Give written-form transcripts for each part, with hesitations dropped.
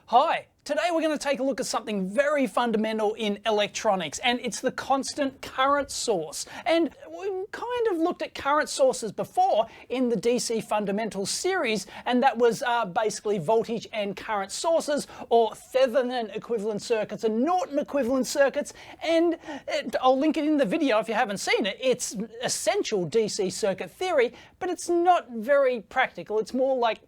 Hi, today we're going to take a look at something very fundamental in electronics, and it's the constant current source. And we kind of looked at current sources before in the DC Fundamentals series, and that was basically voltage and current sources, or Thevenin equivalent circuits and Norton equivalent circuits. And I'll link it in the video if you haven't seen it. It's essential DC circuit theory, but it's not very practical. It's more like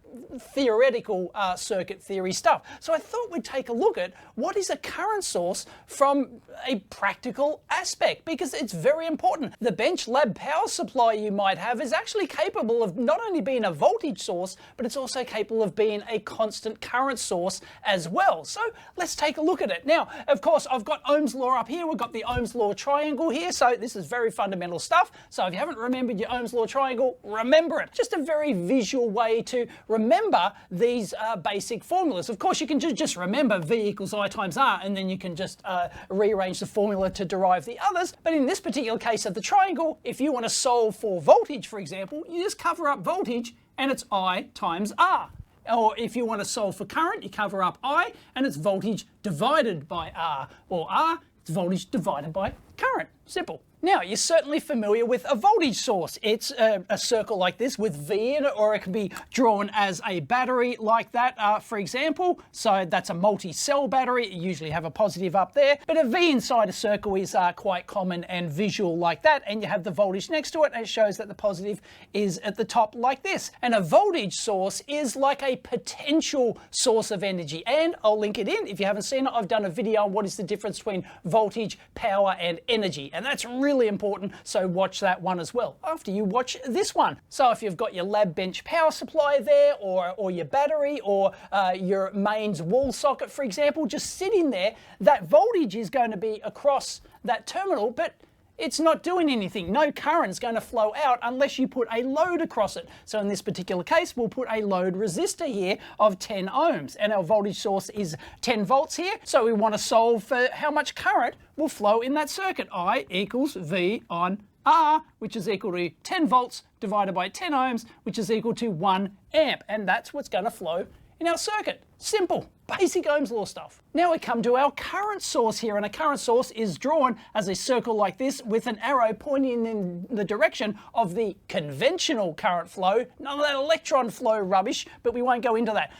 theoretical circuit theory stuff. So I thought we'd take a look at what is a current source from a practical aspect, because it's very important. The bench lab power supply you might have is actually capable of not only being a voltage source, but it's also capable of being a constant current source as well. So let's take a look at it. Now, of course, I've got Ohm's law up here. We've got the Ohm's law triangle here. So this is very fundamental stuff. So if you haven't remembered your Ohm's law triangle, remember it. Just a very visual way to remember these basic formulas. Of course, you can just remember V equals I times R, and then you can just rearrange the formula to derive the others. But in this particular case of the triangle, if you want to solve for voltage, for example, you just cover up voltage and it's I times R. Or if you want to solve for current, you cover up I and it's voltage divided by R. Or R, it's voltage divided by current. Simple. Now, you're certainly familiar with a voltage source. It's a circle like this with V in it, or it can be drawn as a battery like that, for example. So that's a multi-cell battery. You usually have a positive up there, but a V inside a circle is quite common and visual like that. And you have the voltage next to it, and it shows that the positive is at the top like this. And a voltage source is like a potential source of energy. And I'll link it in. If you haven't seen it, I've done a video on what is the difference between voltage, power, and energy. And that's really important, so watch that one as well after you watch this one. So if you've got your lab bench power supply there, or your battery, or your mains wall socket, for example, just sitting there, that voltage is going to be across that terminal, but it's not doing anything. No current's going to flow out unless you put a load across it. So in this particular case, we'll put a load resistor here of 10 ohms, and our voltage source is 10 volts here. So we want to solve for how much current will flow in that circuit. I equals V on R, which is equal to 10 volts divided by 10 ohms, which is equal to 1 amp. And that's what's going to flow in our circuit. Simple, basic Ohm's law stuff. Now we come to our current source here, and a current source is drawn as a circle like this with an arrow pointing in the direction of the conventional current flow. None of that electron flow rubbish, but we won't go into that.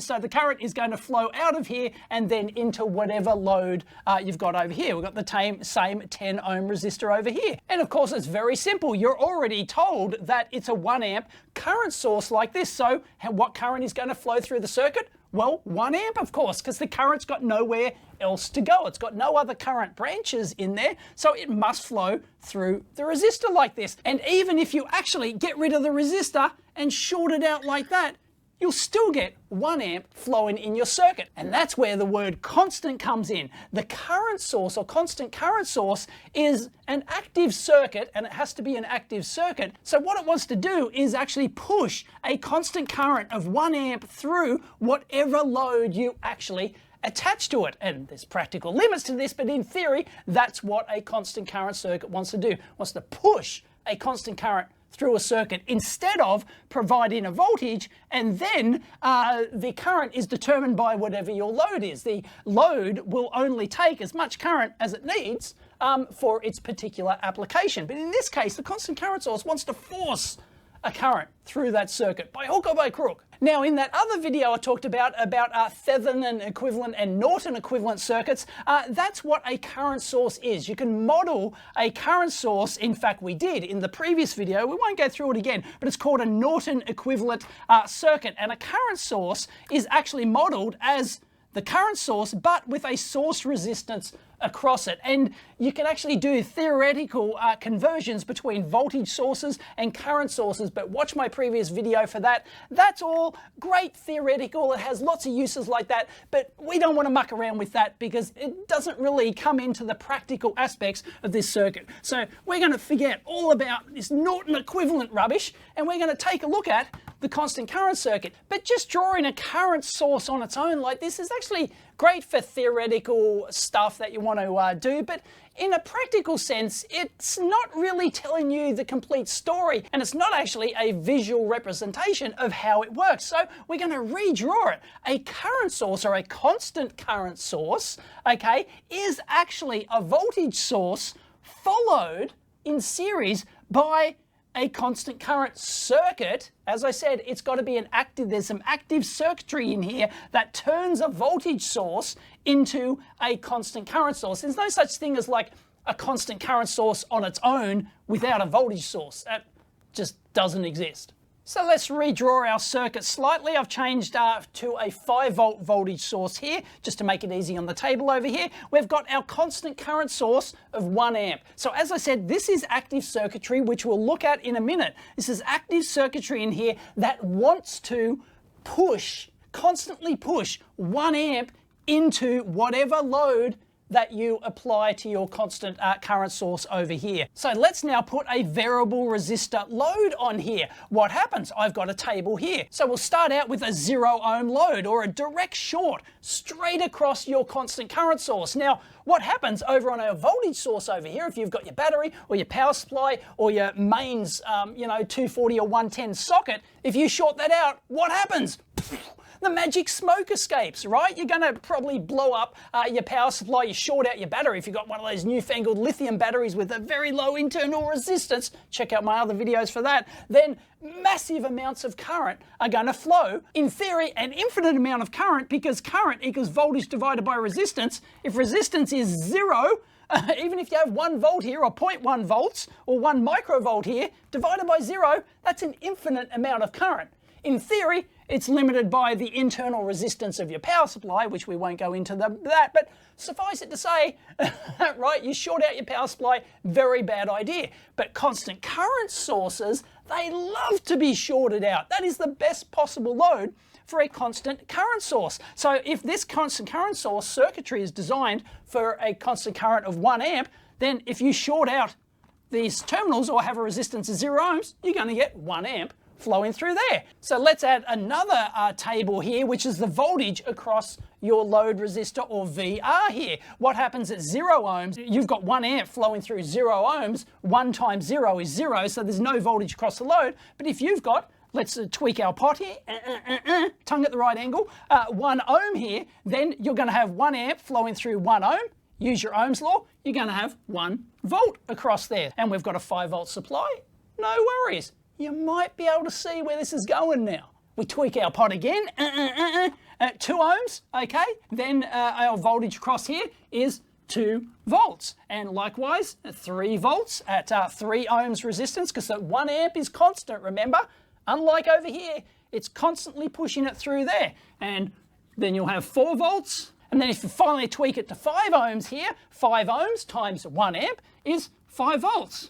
So the current is going to flow out of here and then into whatever load you've got over here. We've got the same 10 ohm resistor over here. And of course, it's very simple. You're already told that it's a 1 amp current source like this. So what current is going to flow through the circuit? Well, 1 amp, of course, because the current's got nowhere else to go. It's got no other current branches in there, so it must flow through the resistor like this. And even if you actually get rid of the resistor and short it out like that, you'll still get 1 amp flowing in your circuit. And that's where the word constant comes in. The current source, or constant current source, is an active circuit, and it has to be an active circuit. So what it wants to do is actually push a constant current of 1 amp through whatever load you actually attach to it. And there's practical limits to this, but in theory, that's what a constant current circuit wants to do. It wants to push a constant current through a circuit instead of providing a voltage, and then the current is determined by whatever your load is. The load will only take as much current as it needs for its particular application. But in this case, the constant current source wants to force a current through that circuit by hook or by crook. Now, in that other video I talked about Thevenin equivalent and Norton equivalent circuits, that's what a current source is. You can model a current source. In fact, we did in the previous video. We won't go through it again, but it's called a Norton equivalent circuit. And a current source is actually modeled as the current source, but with a source resistance across it. And you can actually do theoretical conversions between voltage sources and current sources, but watch my previous video for that. That's all great theoretical. It has lots of uses like that, but we don't want to muck around with that because it doesn't really come into the practical aspects of this circuit. So we're going to forget all about this Norton equivalent rubbish, and we're going to take a look at the constant current circuit. But just drawing a current source on its own like this is actually Great for theoretical stuff that you want to do, but in a practical sense, it's not really telling you the complete story, and it's not actually a visual representation of how it works. So we're going to redraw it. A current source, or a constant current source, okay, is actually a voltage source followed in series by a constant current circuit. As I said, it's got to be there's some active circuitry in here that turns a voltage source into a constant current source. There's no such thing as like a constant current source on its own without a voltage source. That just doesn't exist. So let's redraw our circuit slightly. I've changed to a 5-volt voltage source here, just to make it easy on the table over here. We've got our constant current source of 1 amp. So as I said, this is active circuitry, which we'll look at in a minute. This is active circuitry in here that wants to constantly push 1 amp into whatever load that you apply to your constant current source over here. So let's now put a variable resistor load on here. What happens? I've got a table here. So we'll start out with a 0 ohm load, or a direct short straight across your constant current source. Now, what happens over on our voltage source over here, if you've got your battery or your power supply or your mains, 240 or 110 socket, if you short that out, what happens? The magic smoke escapes, right? You're going to probably blow up your power supply. You short out your battery if you've got one of those newfangled lithium batteries with a very low internal resistance. Check out my other videos for that. Then massive amounts of current are going to flow. In theory, an infinite amount of current, because current equals voltage divided by resistance. If resistance is 0, even if you have 1 volt here, or 0.1 volts, or 1 microvolt here, divided by 0, that's an infinite amount of current. In theory, it's limited by the internal resistance of your power supply, which we won't go into that, but suffice it to say, right, you short out your power supply, very bad idea. But constant current sources, they love to be shorted out. That is the best possible load for a constant current source. So if this constant current source circuitry is designed for a constant current of 1 amp, then if you short out these terminals or have a resistance of 0 ohms, you're going to get 1 amp flowing through there. So let's add another table here, which is the voltage across your load resistor, or VR here. What happens at 0 ohms? You've got 1 amp flowing through 0 ohms. 1 times 0 is 0, so there's no voltage across the load. But if you've got, let's tweak our pot here, tongue at the right angle, 1 ohm here, then you're going to have 1 amp flowing through 1 ohm. Use your Ohm's law, you're going to have 1 volt across there. And we've got a 5-volt supply. No worries. You might be able to see where this is going now. We tweak our pot again, 2 ohms, okay? Then our voltage across here is 2 volts. And likewise, 3 volts at 3 ohms resistance, because that 1 amp is constant, remember? Unlike over here, it's constantly pushing it through there. And then you'll have 4 volts. And then if you finally tweak it to 5 ohms here, 5 ohms times 1 amp is 5 volts.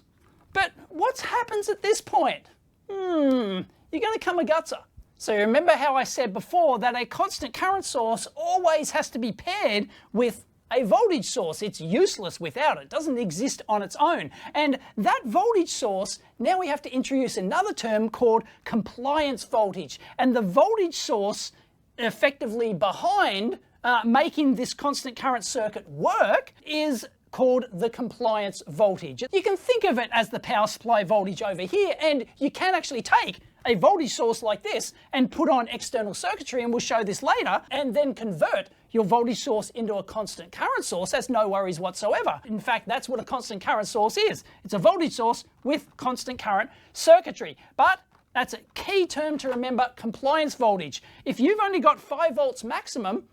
But what happens at this point? You're going to come a gutser. So remember how I said before that a constant current source always has to be paired with a voltage source. It's useless without it. It doesn't exist on its own. And that voltage source, now we have to introduce another term called compliance voltage. And the voltage source effectively behind making this constant current circuit work is called the compliance voltage. You can think of it as the power supply voltage over here, and you can actually take a voltage source like this and put on external circuitry, and we'll show this later, and then convert your voltage source into a constant current source. That's no worries whatsoever. In fact, that's what a constant current source is. It's a voltage source with constant current circuitry. But that's a key term to remember, compliance voltage. If you've only got 5 volts maximum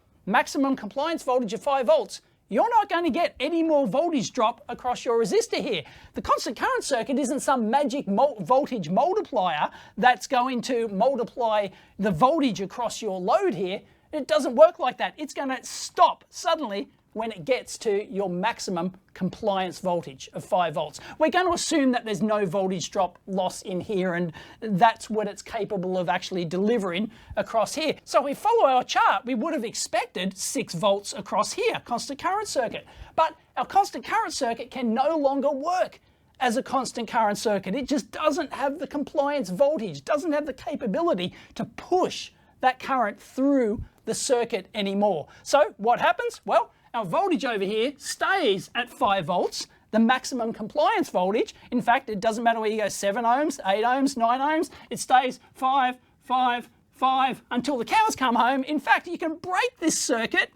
compliance voltage of 5 volts, you're not going to get any more voltage drop across your resistor here. The constant current circuit isn't some magic voltage multiplier that's going to multiply the voltage across your load here. It doesn't work like that. It's going to stop suddenly when it gets to your maximum compliance voltage of 5 volts. We're going to assume that there's no voltage drop loss in here, and that's what it's capable of actually delivering across here. So if we follow our chart, we would have expected 6 volts across here, constant current circuit. But our constant current circuit can no longer work as a constant current circuit. It just doesn't have the compliance voltage, doesn't have the capability to push that current through the circuit anymore. So what happens? Well, our voltage over here stays at 5 volts, the maximum compliance voltage. In fact, it doesn't matter where you go, 7 ohms, 8 ohms, 9 ohms, it stays 5, 5, 5 until the cows come home. In fact, you can break this circuit,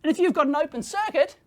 and if you've got an open circuit,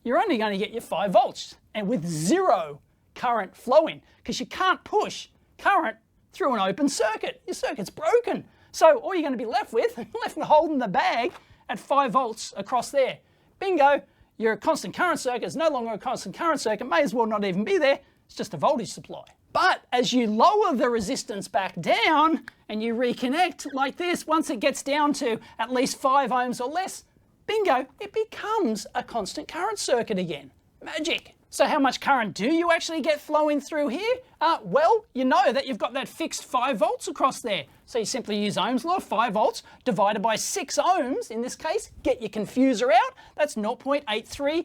you're only going to get your 5 volts and with 0 current flowing, because you can't push current through an open circuit. Your circuit's broken. So all you're going to be left with, holding the bag at 5 volts across there. Bingo, your constant current circuit is no longer a constant current circuit, may as well not even be there, it's just a voltage supply. But as you lower the resistance back down and you reconnect like this, once it gets down to at least 5 ohms or less, bingo, it becomes a constant current circuit again. Magic. So how much current do you actually get flowing through here? Well, you know that you've got that fixed 5 volts across there. So you simply use Ohm's law, 5 volts divided by 6 ohms, in this case, get your confuser out. That's 0.83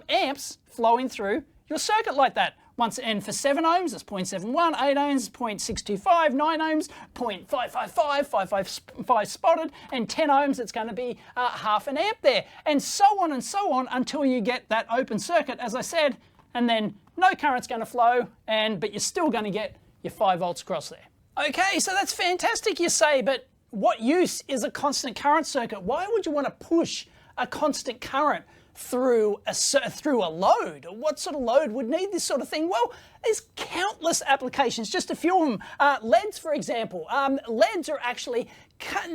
amps flowing through your circuit like that. And for 7 ohms, it's 0.71, 8 ohms, 0.625, 9 ohms, 0.555, 555 spotted, and 10 ohms, it's going to be half an amp there. And so on until you get that open circuit, as I said, and then no current's going to flow, but you're still going to get your 5 volts across there. Okay, so that's fantastic, you say, but what use is a constant current circuit? Why would you want to push a constant current through a load? What sort of load would need this sort of thing? Well, there's countless applications, just a few of them. LEDs, for example. LEDs are actually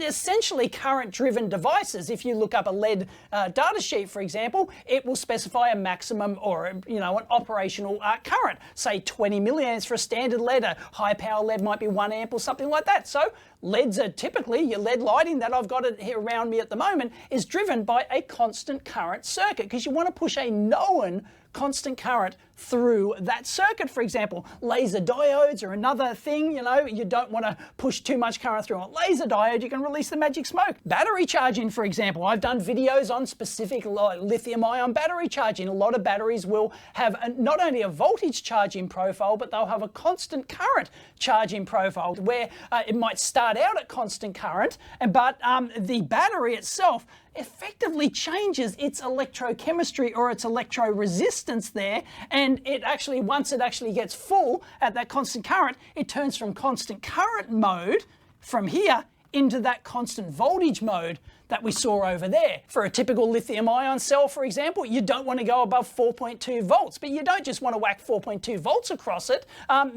essentially current-driven devices. If you look up a LED data sheet, for example, it will specify a maximum or an operational current, say 20 milliamps for a standard LED. A high-power LED might be 1 amp or something like that. So LEDs are typically, your LED lighting that I've got here around me at the moment is driven by a constant current circuit, because you want to push a known constant current through that circuit. For example, laser diodes are another thing. You don't want to push too much current through a laser diode, you can release the magic smoke. Battery charging, for example, I've done videos on specific lithium ion battery charging. A lot of batteries will have not only a voltage charging profile, but they'll have a constant current charging profile, where it might start out at constant current, but the battery itself effectively changes its electrochemistry or its electroresistance there, and it actually, once it actually gets full at that constant current, it turns from constant current mode from here into that constant voltage mode that we saw over there. For a typical lithium ion cell, for example, you don't want to go above 4.2 volts, but you don't just want to whack 4.2 volts across it,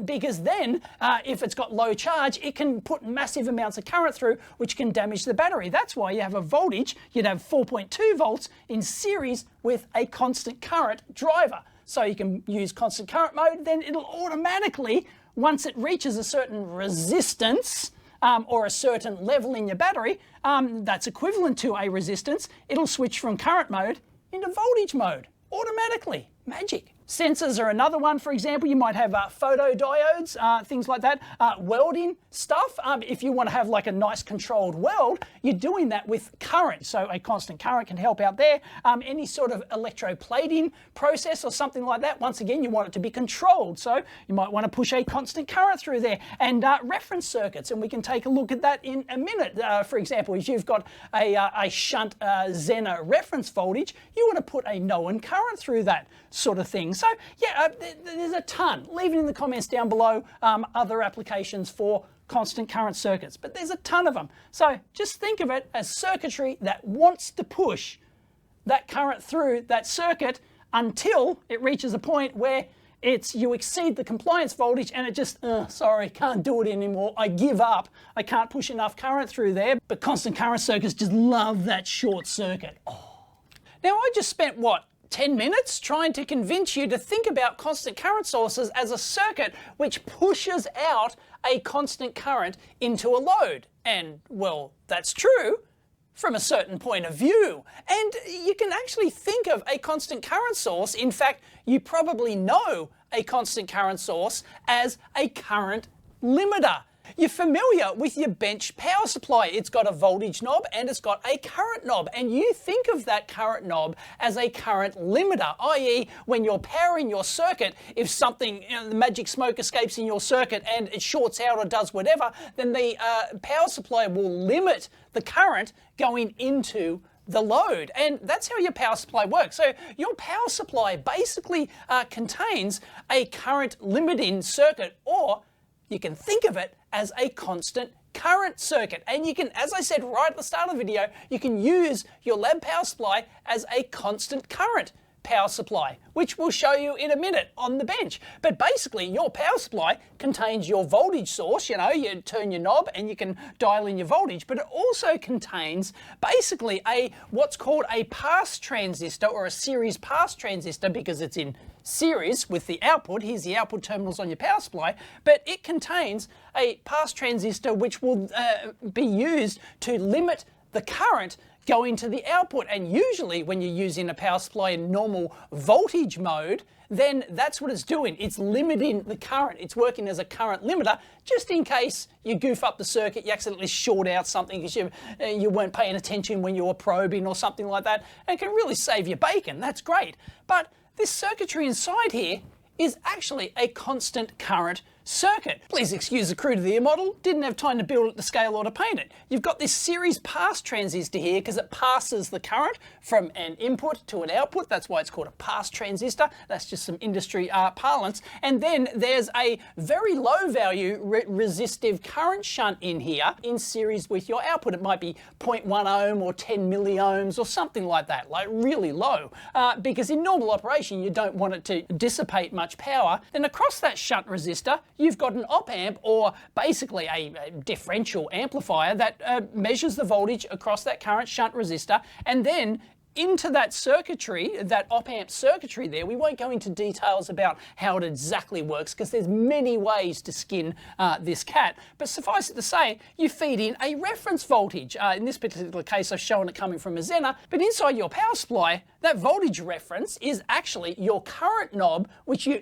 because then if it's got low charge, it can put massive amounts of current through, which can damage the battery. That's why you have a voltage, you'd have 4.2 volts in series with a constant current driver. So you can use constant current mode, then it'll automatically, once it reaches a certain resistance, or a certain level in your battery that's equivalent to a resistance, it'll switch from current mode into voltage mode automatically. Magic. Sensors are another one. For example, you might have photodiodes, things like that, welding stuff. If you want to have like a nice controlled weld, you're doing that with current, so a constant current can help out there. Any sort of electroplating process or something like that, once again, you want it to be controlled, so you might want to push a constant current through there. And reference circuits, and we can take a look at that in a minute. For example, if you've got a shunt Zener reference voltage, you want to put a known current through that sort of thing. So yeah, there's a ton. Leave it in the comments down below, other applications for constant current circuits, but there's a ton of them. So just think of it as circuitry that wants to push that current through that circuit until it reaches a point where you exceed the compliance voltage and it just, sorry, can't do it anymore. I give up. I can't push enough current through there. But constant current circuits just love that short circuit. Oh. Now I just spent, what, 10 minutes trying to convince you to think about constant current sources as a circuit which pushes out a constant current into a load. And, well, that's true from a certain point of view. And you can actually think of a constant current source. In fact, you probably know a constant current source as a current limiter. You're familiar with your bench power supply. It's got a voltage knob and it's got a current knob, and you think of that current knob as a current limiter, i.e. when you're powering your circuit, if something, the magic smoke escapes in your circuit and it shorts out or does whatever, then the power supply will limit the current going into the load. And that's how your power supply works. So your power supply basically contains a current limiting circuit, or you can think of it as a constant current circuit. And you can, as I said right at the start of the video, you can use your lab power supply as a constant current power supply, which we'll show you in a minute on the bench. But basically your power supply contains your voltage source, you turn your knob and you can dial in your voltage, but it also contains basically what's called a pass transistor, or a series pass transistor, because it's in series with the output. Here's the output terminals on your power supply, but it contains a pass transistor which will be used to limit the current going to the output. And usually when you're using a power supply in normal voltage mode, then that's what it's doing. It's limiting the current. It's working as a current limiter, just in case you goof up the circuit, you accidentally short out something because you weren't paying attention when you were probing or something like that. And it can really save you bacon. That's great. But this circuitry inside here is actually a constant current circuit. Please excuse the crudity of the model, didn't have time to build it to scale or to paint it. You've got this series pass transistor here because it passes the current from an input to an output. That's why it's called a pass transistor. That's just some industry parlance. And then there's a very low value resistive current shunt in here in series with your output. It might be 0.1 ohm or 10 milliohms or something like that, like really low, because in normal operation you don't want it to dissipate much power. Then across that shunt resistor you've got an op amp, or basically a differential amplifier that measures the voltage across that current shunt resistor, and then into that circuitry, that op amp circuitry there. We won't go into details about how it exactly works because there's many ways to skin this cat, but suffice it to say, you feed in a reference voltage. In this particular case, I've shown it coming from a Zener, but inside your power supply, that voltage reference is actually your current knob, which you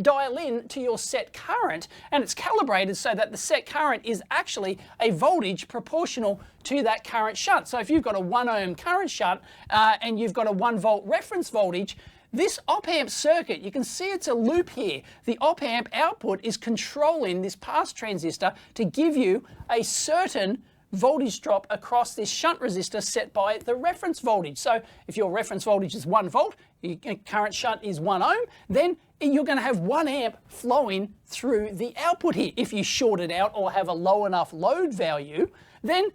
dial in to your set current, and it's calibrated so that the set current is actually a voltage proportional to that current shunt. So if you've got a 1 ohm current shunt and you've got a 1 volt reference voltage, this op amp circuit, you can see it's a loop here. The op amp output is controlling this pass transistor to give you a certain voltage drop across this shunt resistor set by the reference voltage. So if your reference voltage is 1 volt, your current shunt is 1 ohm, then you're going to have 1 amp flowing through the output here. If you short it out or have a low enough load value, then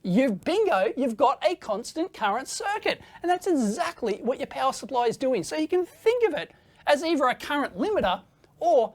bingo, you've got a constant current circuit. And that's exactly what your power supply is doing. So you can think of it as either a current limiter, or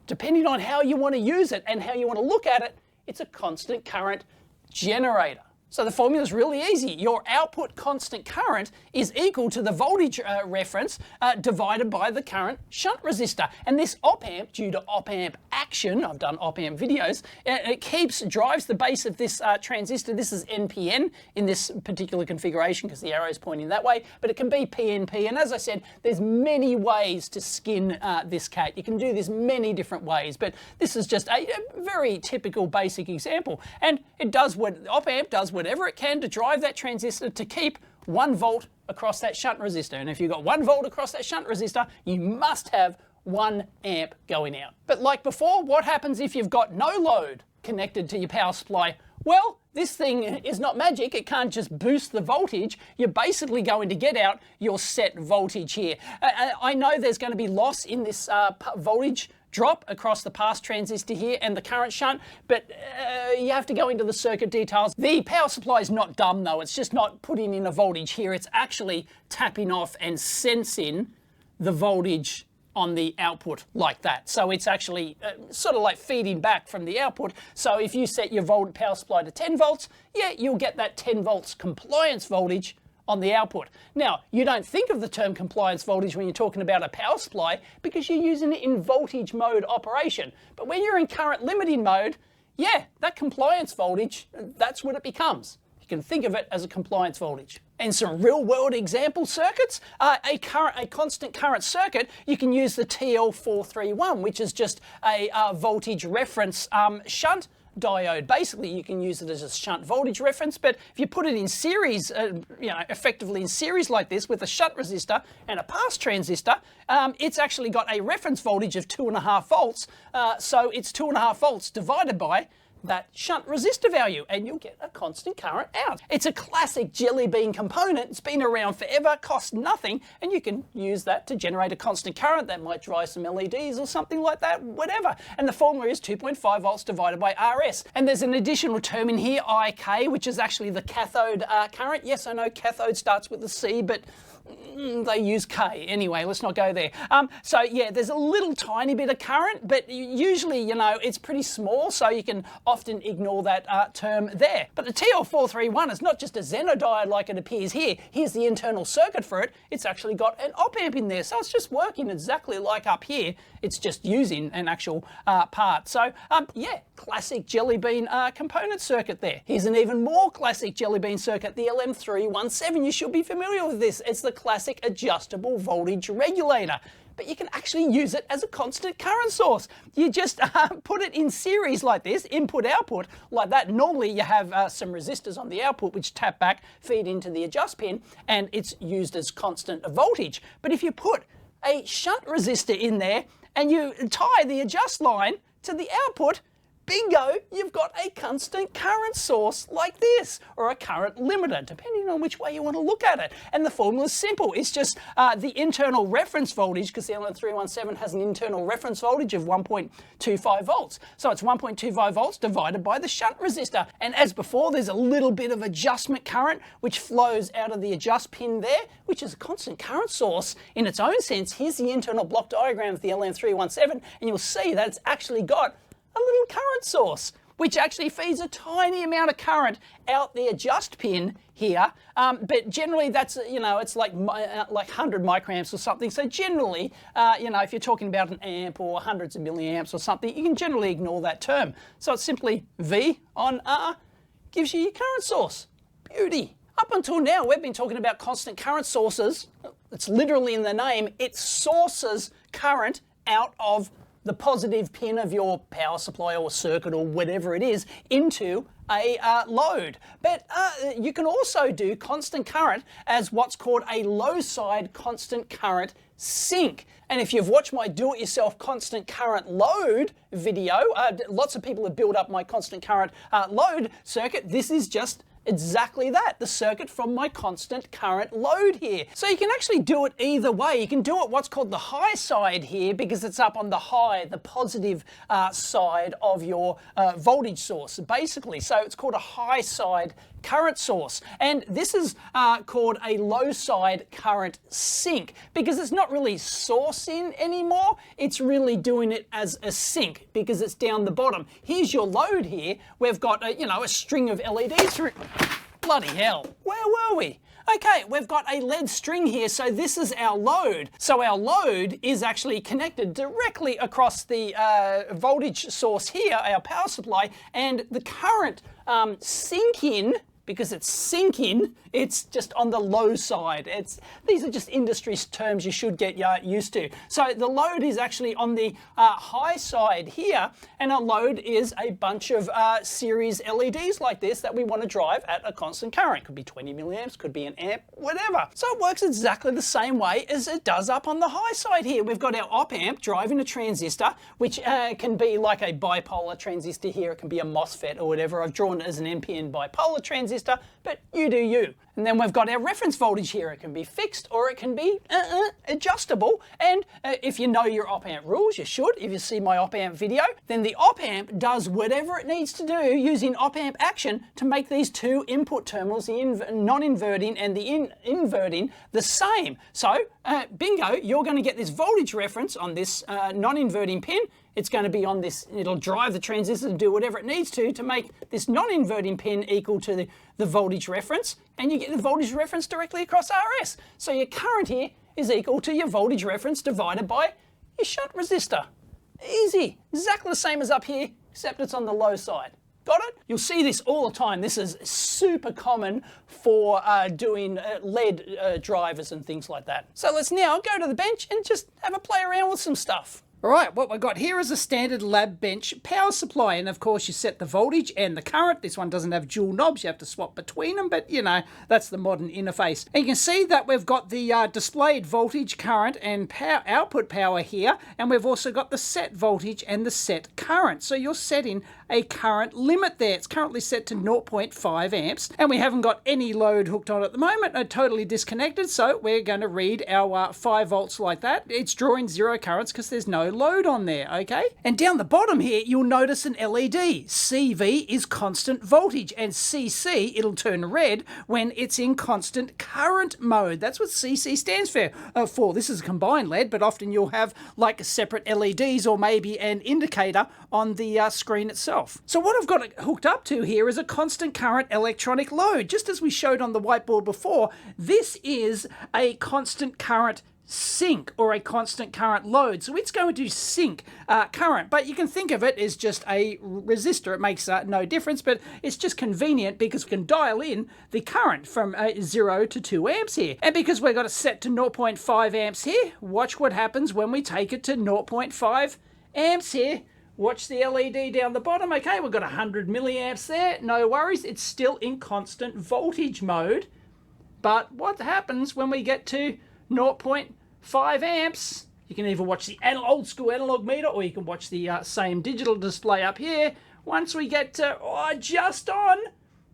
depending on how you want to use it and how you want to look at it, it's a constant current generator. So the formula is really easy. Your output constant current is equal to the voltage reference divided by the current shunt resistor. And this op amp, due to op amp action, I've done op amp videos, it drives the base of this transistor. This is NPN in this particular configuration because the arrow is pointing that way, but it can be PNP. And as I said, there's many ways to skin this cat. You can do this many different ways, but this is just a very typical basic example. And it does what op amp does, whatever it can to drive that transistor to keep 1 volt across that shunt resistor. And if you've got 1 volt across that shunt resistor, you must have 1 amp going out. But like before, what happens if you've got no load connected to your power supply? Well, this thing is not magic. It can't just boost the voltage. You're basically going to get out your set voltage here. I know there's going to be loss in this voltage drop across the pass transistor here and the current shunt, but you have to go into the circuit details. The power supply is not dumb though. It's just not putting in a voltage here. It's actually tapping off and sensing the voltage on the output like that. So it's actually sort of like feeding back from the output. So if you set your power supply to 10 volts, yeah, you'll get that 10 volts compliance voltage on the output. Now, you don't think of the term compliance voltage when you're talking about a power supply because you're using it in voltage mode operation. But when you're in current limiting mode, yeah, that compliance voltage, that's what it becomes. You can think of it as a compliance voltage. And some real-world example circuits, a constant current circuit, you can use the TL431, which is just a voltage reference shunt diode. Basically, you can use it as a shunt voltage reference, but if you put it in series, effectively in series like this with a shunt resistor and a pass transistor, it's actually got a reference voltage of 2.5 volts. So it's 2.5 volts divided by that shunt resistor value, and you'll get a constant current out. It's a classic jelly bean component. It's been around forever, costs nothing, and you can use that to generate a constant current that might drive some LEDs or something like that, whatever. And the formula is 2.5 volts divided by RS. And there's an additional term in here, IK, which is actually the cathode current. Yes, I know cathode starts with a C, but they use K. Anyway, let's not go there. So yeah, there's a little tiny bit of current, but usually, it's pretty small, so you can often ignore that term there. But the TL431 is not just a Zener diode like it appears here. Here's the internal circuit for it. It's actually got an op-amp in there, so it's just working exactly like up here. It's just using an actual part. So yeah, classic jelly bean component circuit there. Here's an even more classic jelly bean circuit, the LM317. You should be familiar with this. It's the classic adjustable voltage regulator, but you can actually use it as a constant current source. You just put it in series like this, input output like that. Normally you have some resistors on the output which tap back, feed into the adjust pin, and it's used as constant voltage. But if you put a shunt resistor in there and you tie the adjust line to the output, bingo, you've got a constant current source like this, or a current limiter, depending on which way you want to look at it. And the formula is simple. It's just the internal reference voltage, because the LM317 has an internal reference voltage of 1.25 volts. So it's 1.25 volts divided by the shunt resistor. And as before, there's a little bit of adjustment current which flows out of the adjust pin there, which is a constant current source in its own sense. Here's the internal block diagram of the LM317, and you'll see that it's actually got a little current source, which actually feeds a tiny amount of current out the adjust pin here. But generally that's, it's like 100 microamps or something. So generally, if you're talking about an amp or hundreds of milliamps or something, you can generally ignore that term. So it's simply V on R gives you your current source. Beauty. Up until now, we've been talking about constant current sources. It's literally in the name. It sources current out of the positive pin of your power supply or circuit or whatever it is into a load. But you can also do constant current as what's called a low side constant current sink. And if you've watched my do-it-yourself constant current load video, lots of people have built up my constant current load circuit. This is just exactly that, the circuit from my constant current load here. So you can actually do it either way. You can do it what's called the high side here, because it's up on the high, the positive side of your voltage source, basically. So it's called a high side current source. And this is called a low side current sink, because it's not really sourcing anymore. It's really doing it as a sink because it's down the bottom. Here's your load here. We've got a string of LEDs through. Bloody hell, where were we? Okay, we've got a lead string here, so this is our load. So our load is actually connected directly across the voltage source here, our power supply, and the current sinking, because it's sinking, it's just on the low side. These are just industry terms you should get used to. So the load is actually on the high side here, and our load is a bunch of series LEDs like this that we want to drive at a constant current. Could be 20 milliamps, could be an amp, whatever. So it works exactly the same way as it does up on the high side here. We've got our op-amp driving a transistor, which can be like a bipolar transistor here. It can be a MOSFET or whatever. I've drawn it as an NPN bipolar transistor, but you do you. And then we've got our reference voltage here. It can be fixed or it can be adjustable. And if you know your op-amp rules, you should. If you see my op-amp video, then the op-amp does whatever it needs to do using op-amp action to make these two input terminals, the non-inverting and the inverting, the same. So bingo, you're going to get this voltage reference on this non-inverting pin. It's going to be on this, it'll drive the transistor to do whatever it needs to make this non-inverting pin equal to the voltage reference, and you get the voltage reference directly across RS. So your current here is equal to your voltage reference divided by your shunt resistor. Easy, exactly the same as up here, except it's on the low side. Got it? You'll see this all the time. This is super common for doing lead drivers and things like that. So let's now go to the bench and just have a play around with some stuff. All right, what we've got here is a standard lab bench power supply, and of course you set the voltage and the current. This one doesn't have dual knobs, you have to swap between them, but you know, that's the modern interface. And you can see that we've got the displayed voltage, current, and output power here, and we've also got the set voltage and the set current. So you're setting a current limit there. It's currently set to 0.5 amps, and we haven't got any load hooked on at the moment, totally disconnected, so we're going to read our 5 volts like that. It's drawing 0 currents because there's no load on there, okay? And down the bottom here, you'll notice an LED. CV is constant voltage, and CC, it'll turn red when it's in constant current mode. That's what CC stands for. This is a combined LED, but often you'll have like separate LEDs or maybe an indicator on the screen itself. So what I've got it hooked up to here is a constant current electronic load. Just as we showed on the whiteboard before, this is a constant current sink or a constant current load. So it's going to sink current, but you can think of it as just a resistor. It makes no difference, but it's just convenient because we can dial in the current from 0 to 2 amps here. And because we've got it set to 0.5 amps here, watch what happens when we take it to 0.5 amps here. Watch the LED down the bottom. Okay, we've got 100 milliamps there. No worries, it's still in constant voltage mode. But what happens when we get to 0.5 amps? You can either watch the old school analog meter, or you can watch the same digital display up here. Once we get to just on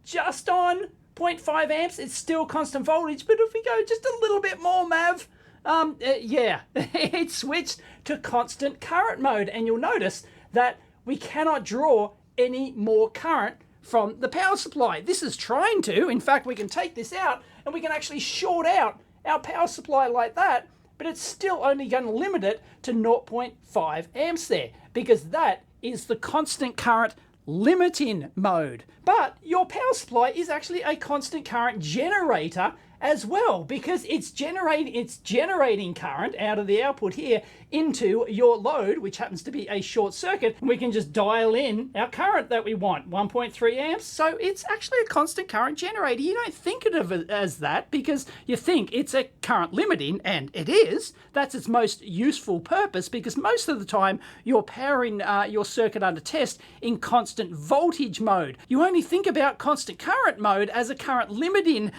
0.5 amps, it's still constant voltage. But if we go just a little bit more, Mav, yeah, it switched to constant current mode, and you'll notice that we cannot draw any more current from the power supply. This is trying to. In fact, we can take this out and we can actually short out our power supply like that, but it's still only going to limit it to 0.5 amps there, because that is the constant current limiting mode. But your power supply is actually a constant current generator as well, because it's generating current out of the output here into your load, which happens to be a short circuit. We can just dial in our current that we want, 1.3 amps. So it's actually a constant current generator. You don't think of it as that because you think it's a current limiting, and it is. That's its most useful purpose, because most of the time you're powering your circuit under test in constant voltage mode. You only think about constant current mode as a current limiting,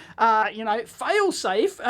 fail-safe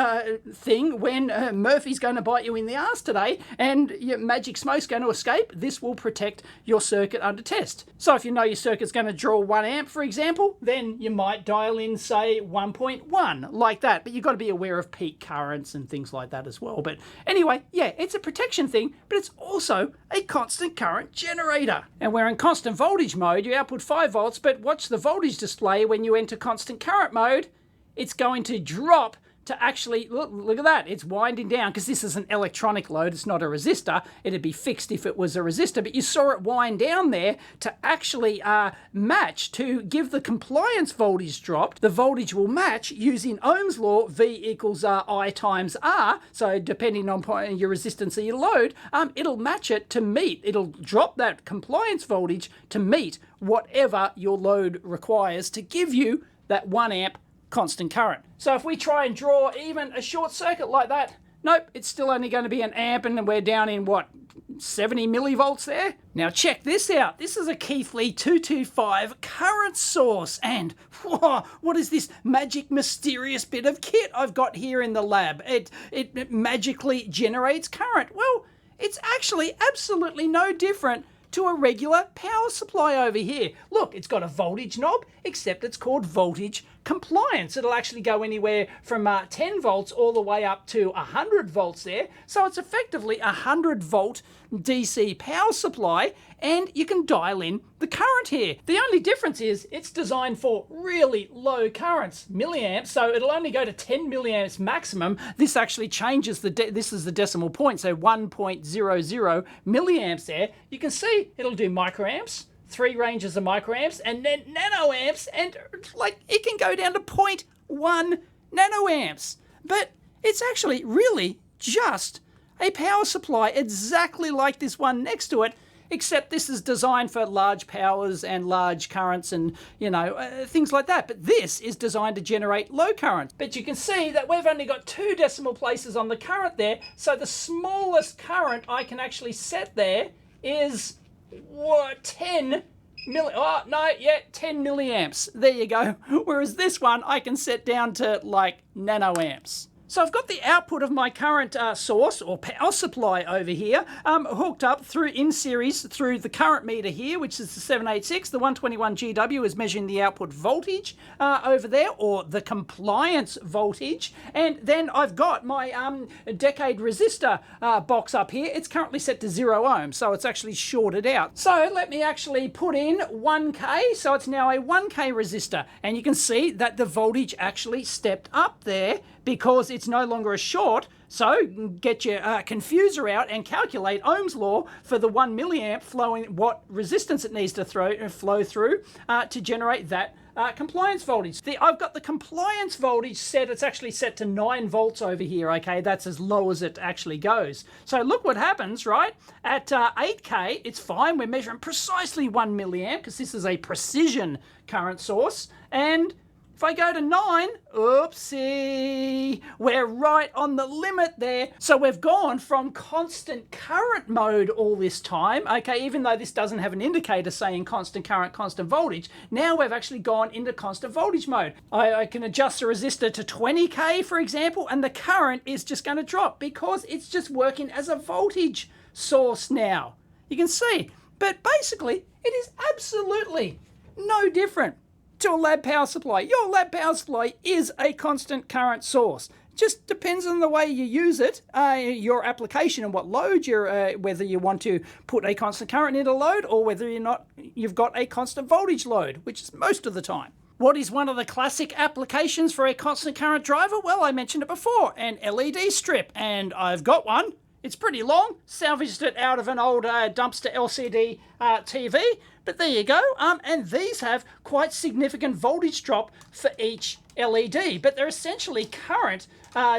thing when Murphy's going to bite you in the ass today and your magic smoke's going to escape. This will protect your circuit under test. So if you know your circuit's going to draw 1 amp, for example, then you might dial in, say, 1.1, like that. But you've got to be aware of peak currents and things like that as well. But anyway, yeah, it's a protection thing, but it's also a constant current generator. And we're in constant voltage mode. You output 5 volts, but watch the voltage display when you enter constant current mode. It's going to drop to actually, look at that, it's winding down, because this is an electronic load, it's not a resistor. It'd be fixed if it was a resistor, but you saw it wind down there to actually match, to give the compliance voltage drop. The voltage will match using Ohm's law, V equals I times R, so depending on your resistance of your load, it'll match it to meet, it'll drop that compliance voltage to meet whatever your load requires to give you that 1 amp constant current. So if we try and draw even a short circuit like that, nope, it's still only going to be 1 amp, and we're down in what, 70 millivolts there? Now check this out. This is a Keithley 225 current source, and whoa, what is this magic mysterious bit of kit I've got here in the lab? It magically generates current. Well, it's actually absolutely no different to a regular power supply over here. Look, it's got a voltage knob, except it's called voltage compliance. It'll actually go anywhere from 10 volts all the way up to 100 volts there. So it's effectively a 100 volt DC power supply, and you can dial in the current here. The only difference is it's designed for really low currents, milliamps, so it'll only go to 10 milliamps maximum. This actually changes this is the decimal point, so 1.00 milliamps there. You can see it'll do microamps, 3 ranges of microamps, and then nanoamps, and like it can go down to 0.1 nanoamps. But it's actually really just a power supply exactly like this one next to it, except this is designed for large powers and large currents and, you know, things like that. But this is designed to generate low current. But you can see that we've only got 2 decimal places on the current there, so the smallest current I can actually set there is, what, 10 milliamps. There you go. Whereas this one I can set down to like nanoamps. So I've got the output of my current source or power supply over here hooked up through in series through the current meter here, which is the 786. The 121 GW is measuring the output voltage over there, or the compliance voltage. And then I've got my decade resistor box up here. It's currently set to 0 ohms, so it's actually shorted out. So let me actually put in 1K. So it's now a 1K resistor. And you can see that the voltage actually stepped up there, because it's no longer a short. So get your confuser out and calculate Ohm's law for the 1 milliamp flowing, what resistance it needs to flow through to generate that compliance voltage. I've got the compliance voltage set, it's actually set to 9 volts over here, okay? That's as low as it actually goes. So look what happens, right? At 8K, it's fine. We're measuring precisely 1 milliamp because this is a precision current source. And if I go to 9, oopsie, we're right on the limit there. So we've gone from constant current mode all this time, okay, even though this doesn't have an indicator saying constant current, constant voltage, now we've actually gone into constant voltage mode. I can adjust the resistor to 20K, for example, and the current is just going to drop because it's just working as a voltage source now. You can see, but basically it is absolutely no different to a lab power supply. Your lab power supply is a constant current source. Just depends on the way you use it, your application and what load you're, whether you want to put a constant current into load or whether you've got a constant voltage load, which is most of the time. What is one of the classic applications for a constant current driver? Well, I mentioned it before, an LED strip, and I've got one. It's pretty long, salvaged it out of an old dumpster LCD TV, but there you go. And these have quite significant voltage drop for each LED, but they're essentially current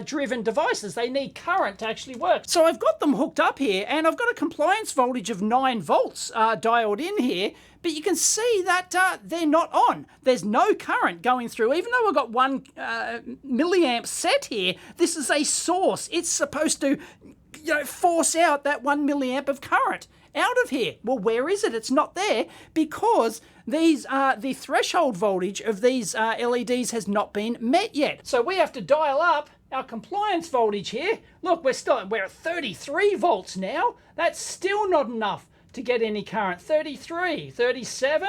driven devices. They need current to actually work. So I've got them hooked up here, and I've got a compliance voltage of 9 volts dialed in here, but you can see that they're not on. There's no current going through. Even though I've got 1 milliamp set here, this is a source. It's supposed to, you know, force out that 1 milliamp of current out of here. Well, where is it? It's not there because the threshold voltage of these LEDs has not been met yet. So we have to dial up our compliance voltage here. Look, we're at 33 volts now. That's still not enough to get any current. 33, 37,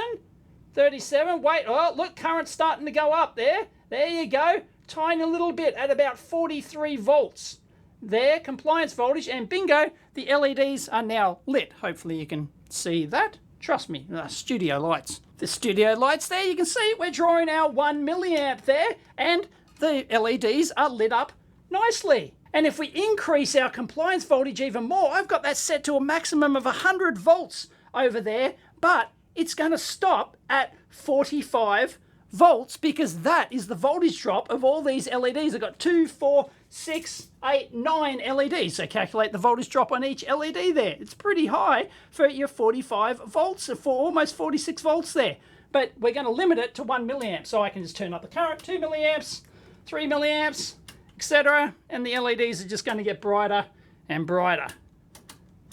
37. Wait, oh, look, current's starting to go up there. There you go. Tiny little bit at about 43 volts. There, compliance voltage, and bingo, the LEDs are now lit. Hopefully you can see that. Trust me, studio lights. The studio lights there, you can see we're drawing our 1 milliamp there, and the LEDs are lit up nicely. And if we increase our compliance voltage even more, I've got that set to a maximum of 100 volts over there, but it's going to stop at 45 volts because that is the voltage drop of all these LEDs. I've got 2, 4, 6, 8, 9 LEDs. So calculate the voltage drop on each LED there. It's pretty high for your 45 volts, for almost 46 volts there. But we're going to limit it to 1 milliamp. So I can just turn up the current, 2 milliamps, 3 milliamps, etc. And the LEDs are just going to get brighter and brighter.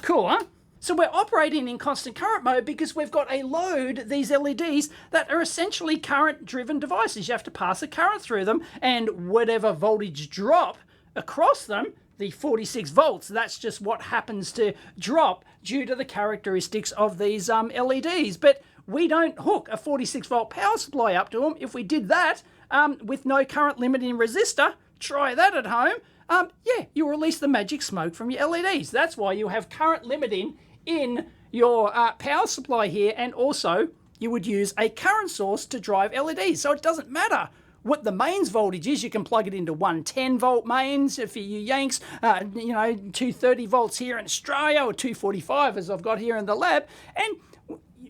Cool, huh? So we're operating in constant current mode because we've got a load, these LEDs, that are essentially current-driven devices. You have to pass a current through them, and whatever voltage drop across them, the 46 volts, that's just what happens to drop due to the characteristics of these LEDs. But we don't hook a 46-volt power supply up to them. If we did that with no current limiting resistor, try that at home, yeah, you release the magic smoke from your LEDs. That's why you have current limiting in your power supply here, and also you would use a current source to drive LEDs. So it doesn't matter what the mains voltage is. You can plug it into 110 volt mains for you Yanks, you know, 230 volts here in Australia, or 245 as I've got here in the lab, and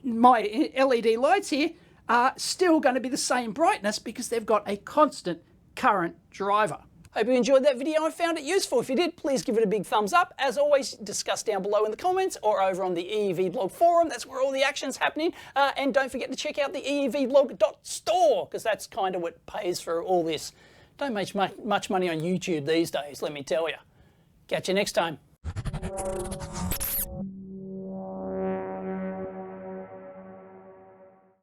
my LED lights here are still going to be the same brightness because they've got a constant current driver. Hope you enjoyed that video and found it useful. If you did, please give it a big thumbs up. As always, discuss down below in the comments or over on the EEVblog forum. That's where all the action's happening. And don't forget to check out the EEVblog.store, because that's kind of what pays for all this. Don't make much money on YouTube these days, let me tell you. Catch you next time.